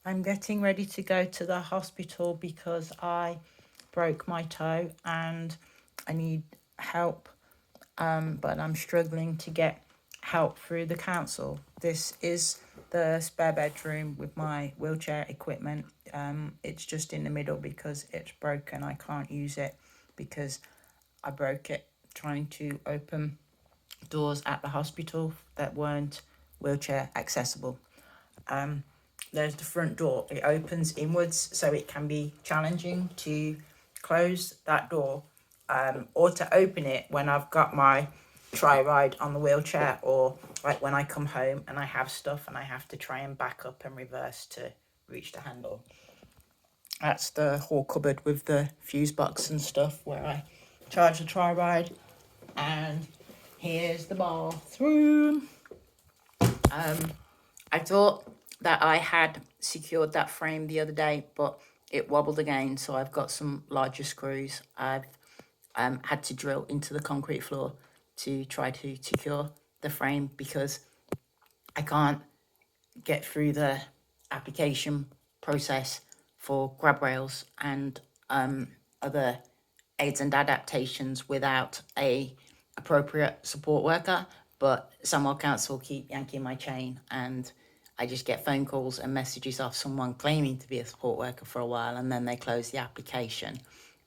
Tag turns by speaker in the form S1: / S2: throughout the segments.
S1: I'm getting ready to go to the hospital because I broke my toe and I need help, but I'm struggling to get help through the council. This is the spare bedroom with my wheelchair equipment. It's just in the middle because it's broken. I can't use it because I broke it trying to open doors at the hospital that weren't wheelchair accessible. There's the front door. It opens inwards, so it can be challenging to close that door or to open it when I've got my tri-ride on the wheelchair, or like when I come home and I have stuff and I have to try and back up and reverse to reach the handle. That's the hall cupboard with the fuse box and stuff where I charge the tri-ride. And here's the bathroom. I thought that I had secured that frame the other day, but it wobbled again, so I've got some larger screws. I've had to drill into the concrete floor to try to secure the frame because I can't get through the application process for grab rails and other aids and adaptations without a appropriate support worker. But Sandwell Council keep yanking my chain, and I just get phone calls and messages off someone claiming to be a support worker for a while, and then they close the application.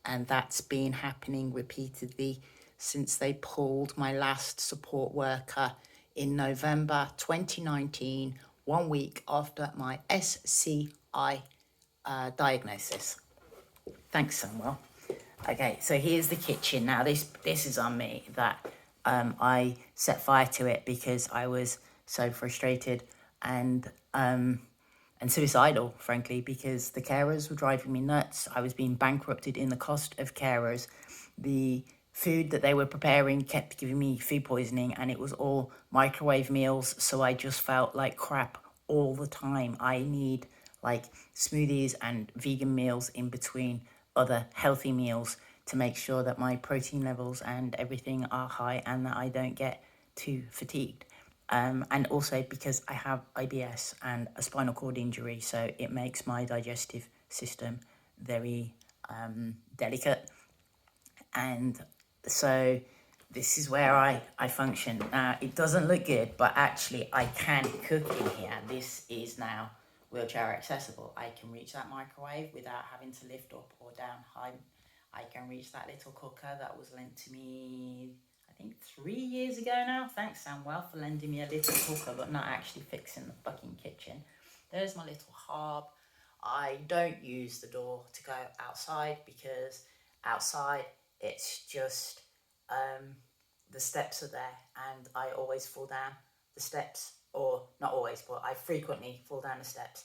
S1: And that's been happening repeatedly since they pulled my last support worker in November 2019, 1 week after my SCI diagnosis. Thanks, Sandwell. Okay, so here's the kitchen. Now this is on me that I set fire to it because I was so frustrated and suicidal, frankly, because the carers were driving me nuts. I was being bankrupted in the cost of carers. The food that they were preparing kept giving me food poisoning, and it was all microwave meals, so I just felt like crap all the time. I need like smoothies and vegan meals in between other healthy meals to make sure that my protein levels and everything are high and that I don't get too fatigued. And also because I have IBS and a spinal cord injury, so it makes my digestive system very delicate. And so this is where I function. Now, it doesn't look good, but actually I can cook in here. This is now wheelchair accessible. I can reach that microwave without having to lift up or down high. I can reach that little cooker that was lent to me, I think 3 years ago now. Thanks, Samwell, for lending me a little cooker, but not actually fixing the fucking kitchen. There's my little hob. I don't use the door to go outside because outside it's just the steps are there and I always fall down the steps, or not always, but I frequently fall down the steps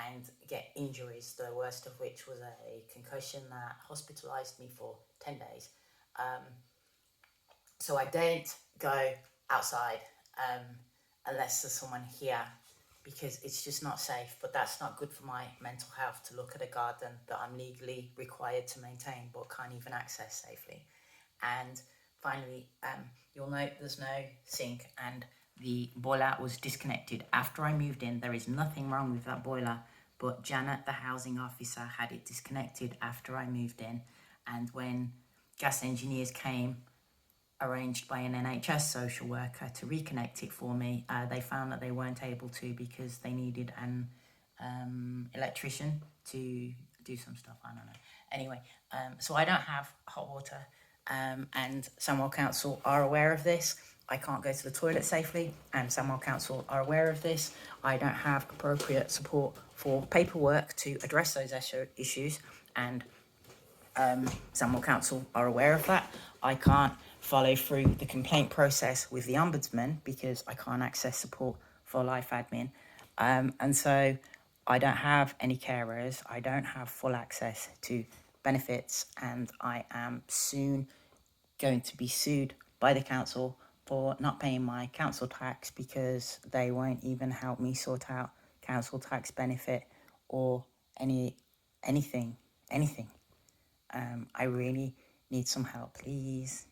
S1: and get injuries, the worst of which was a concussion that hospitalised me for 10 days. So I don't go outside unless there's someone here because it's just not safe, but that's not good for my mental health to look at a garden that I'm legally required to maintain but can't even access safely. And finally, you'll note there's no sink and the boiler was disconnected after I moved in. There is nothing wrong with that boiler, but Janet, the housing officer, had it disconnected after I moved in. And when gas engineers came, arranged by an NHS social worker to reconnect it for me, they found that they weren't able to because they needed an electrician to do some stuff. I don't know. Anyway, so I don't have hot water, and Sandwell Council are aware of this. I can't go to the toilet safely, and Sandwell Council are aware of this. I don't have appropriate support for paperwork to address those issues, and Sandwell Council are aware of that. I can't follow through the complaint process with the Ombudsman because I can't access support for life admin. And so I don't have any carers. I don't have full access to benefits, and I am soon going to be sued by the council for not paying my council tax because they won't even help me sort out council tax benefit or anything. I really need some help, please.